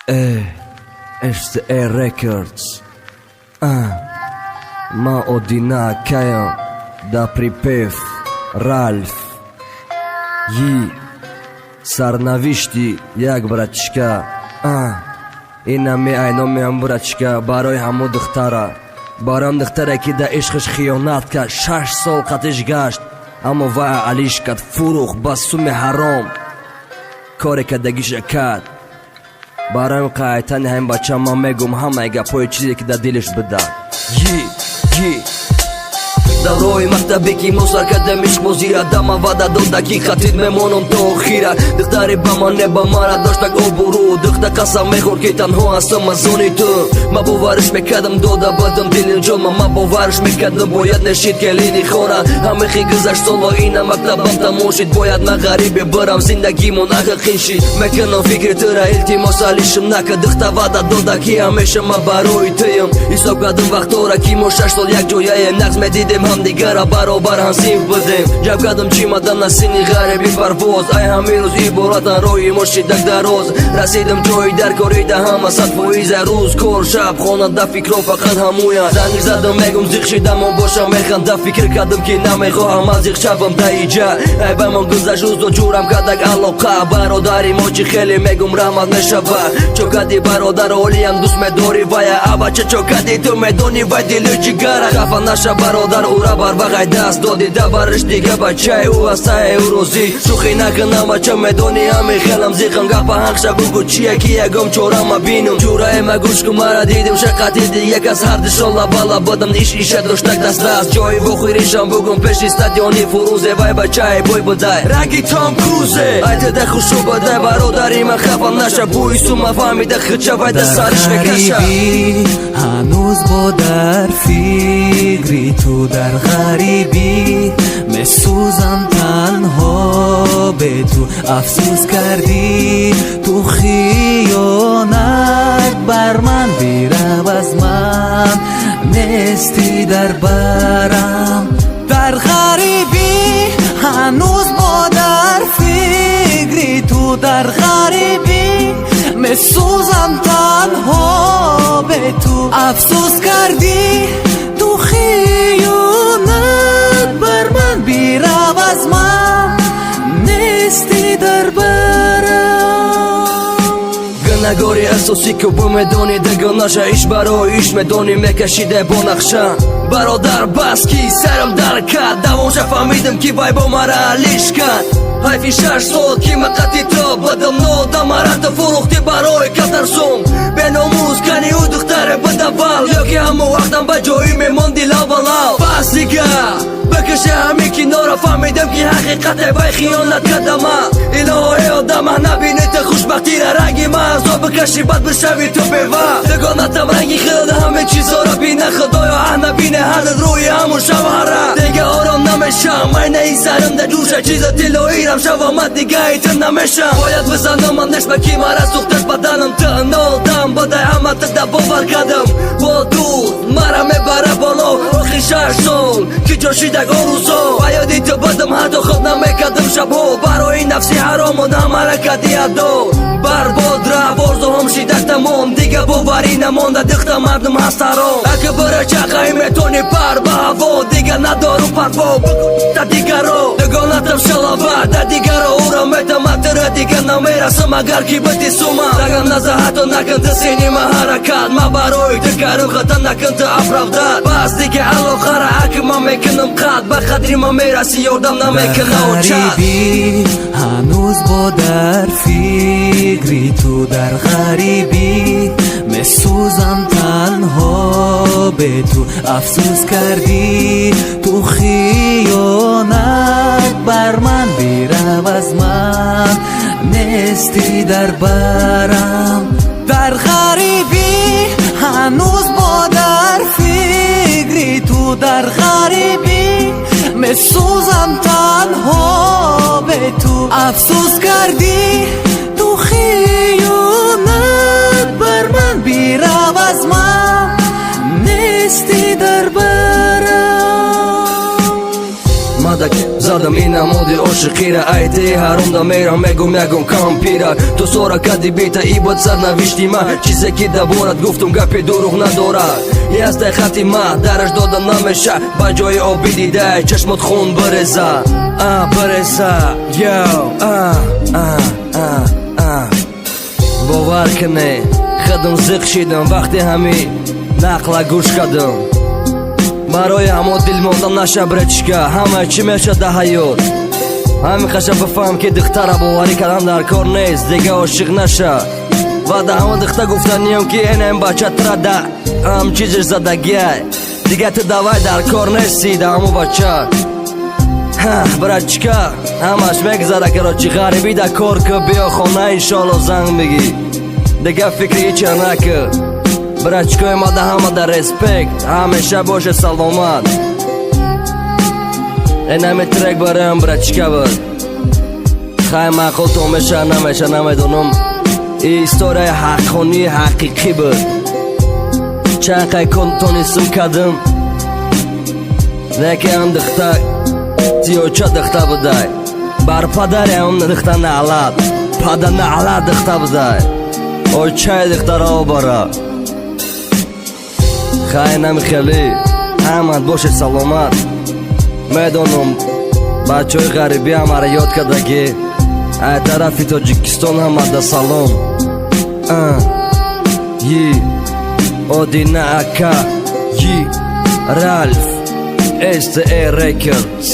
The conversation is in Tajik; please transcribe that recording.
HCA Records. Ma Odina Kajan, da pripев Ralf Yi Сарнавишти як братишка. Ина меайном меам братишка, барои ҳаму духтара. Барам духтаре ки да ишқиш хиёнат кард, 6 сол қатиш гашт, аммо вай алиш кард, фурӯх ба суми ҳаром коре кардагиша кард. Барои қайтани ҳамин бача ман мегӯм ҳамаи гапҳои чизе ки дар дилиш буда. Даврои мактабе ки мо сар кардем ишқбозира, дама ваъда дода ки хатид мемонам то охира. Духтаре ба ман не ба мара доштак обуру, духта қасам мехӯрд ки танҳо ҳастам аз они ту. Ма бовариш мекардам дода бадам дили ҷома, ма бовариш мекардам бояд нешид келини хона. Ҳамихи гузашт сола ина мактабам тамом шид, бояд на ғарибе барам зиндагимо нахақин шид. Мекунам фикри тура илтимос алишим накард, духта ваъда дода ки ҳамеша ма барои туям. ҳисоб кардам вақтора ки мо 6 сол як ҷояем, нағз медидем ҳамдигара баробар ҳамсинф будем. ҷамъ кардам чимадан аз синни ғариби парвоз, ай ҳамин рӯз иборатан роҳи мо шидак дароз. Расидам ҷои дар корида ҳама 100% рӯз кор шаб хона, да фикро фақат ҳамуян. занг задам мегум зиқ шидам он бошам механда, фикр кардам ки намехоҳам аз зиқ шавам таиҷа. ай ба ман гузашт рӯзо ҷурам кардак алоқа, бародари мо чӣ хеле мегум раҳмат мешава. чо кади бародар олиям дӯст медори вая, абача чо кади ту медони вай дилу ҷигара. хафа наша бародар ура бар вағай даст доди, да бариш дига бачаи ӯ астаи ӯ розӣ. шӯхӣ накунам бача медони ҳами хелам зиқам, гапа ҳақша бугу чия ки ягом чорама бинум. ҷураема гӯшку мара дидим шақати дия кас ҳардишон лаба будам, иш иша доштак даст даст. ҷои вохиришам бугум пеши стадиони фурузе, вай бачаи бой будай ранги Том Крузе. ай деда хушу будай бародари ман, хафа наша бӯи сума фаҳмида хича вай да сариш мекаша. ҳанӯз бо дар фикри ту дар ғарибӣ месӯзам танҳо бе ту, афсӯс кардӣ ту хиёнат бар ман, бирав аз ман нести дар барам. дар ғарибӣ ҳанӯз бо дар фикри ту дар ғарибӣ месӯзам танҳо бе ту, афсӯс кардӣ ту хиёнат бар ман, бирав аз ман нести дар барам. гӯнагори асосӣ ки бо медони дагонаша, иш барои иш медони мекашиде бо нақша. бародар бас ки сарам дар кад, давонша фаҳмидам ки вай бо мара алиш кад. ҳайфи 6 сол ки ма қати то бадам нода марата фурӯхти барои катарсум. беномӯз кани ӯ духтаре бадавал, ё ки ҳамо вақтам ба ҷои мемонди лавалав. бас дига бикаша ҳами кинора, фаҳмидам ки ҳақиқате вай хиёнат кардама. илоҳи одама набинита хушбахтира, ранги ма азо бикаши бад бишави ту бева. дугонатам ранги хилда ҳаме чизора бина, худоё ҳа набине ҳард рӯи ҳамон шавара. дига ором намешам, айнаи сарам да ҷӯша чиза тилоирам шавамат, дига итр намешам. бояд бизанам ман нешба ки мара сӯхташ баданам, танодам бадай ҳама тада бовар кардам. бо дуд мара мебара боло, охи 6 сол ки ҷошидак орӯзо. ба ёди ту будам ҳатто худ намекардам шабҳо, барои нафси ҳаромон ҳамара кади адо. барбод раф орзуҳом шидак тамом, дига боварӣ намонда, духта мардум ҳаст ҳаром. ака бара чақаи метони пар ба ҳаво, дига надору парво та дигаро. дугонатам шалава да дигаро ура метама, тира дига намерасам агар ки бити сума. дагам наза ҳатто накун ту синема ҳаракат, ма барои ту карим хата накун ту оправдат. бас дига алохара ака ман мекунам қад, ба қадри ман мераси ёрдам намекунам чат. ҳанӯз бо дар фикри ту дар ғарибӣ месӯзам танҳо бе ту, афсӯс кардӣ ту хиёнат бар ман, бирав аз ман нести дар барам. дар ғарибӣ ҳанӯз бо дар фикри ту дар ғарибӣ месӯзам танҳо бе ту, афсӯс кардӣ ту хиёнат бар ман, бирав аз ман нести дар барам. мадак дадам и намуди ошиқира айти ҳарумда мерам мегум ягон кампира ту сора кади бита ибод сарнавишти ма чизе ки даборат гуфтум гапи дуруғ надорад ястай хати ма дараш додам намеша ба ҷои оби дидай чашмот хун биреза биреза бовар кунӣ хидм зиқ шидам вақте ҳами нақла гӯш кардам барои ҳамо дилмондам наша бречка ҳама чӣ мешад дар ҳаёт ҳамихаша бифаҳм ки духтара боварӣ кардан дар кор нест дига ошиқ наша ва да ҳама духта гуфтаниям ки энем бача трада ҳам чизиш задагиай дига ту давай дар кор нести да ҳамо бача брачка ҳамаш мегзара карочи ғарибӣ да кор ки биё хона иншоалло занг мигӣ дига фикри ича накӣ брачкои ма да ҳама да респект ҳамеша боше саломат энами трек бароям брачка буд хай маъқултон меша намеша намедонам историяи ҳаққонии ҳақиқӣ буд чанд қай тонистам кардам лекин ам духта тиёча духта будай бар падари ам духта наълад пада наълад духта будай ой чай духтаро бара хай нами хелӣ ҳамат бошед саломат медонам бачаҳои ғарибӣ ҳамара ёд кардагӣ ай тарафи тоҷикистон ҳамада салом yi Odina Aka Yi Ralph STE Records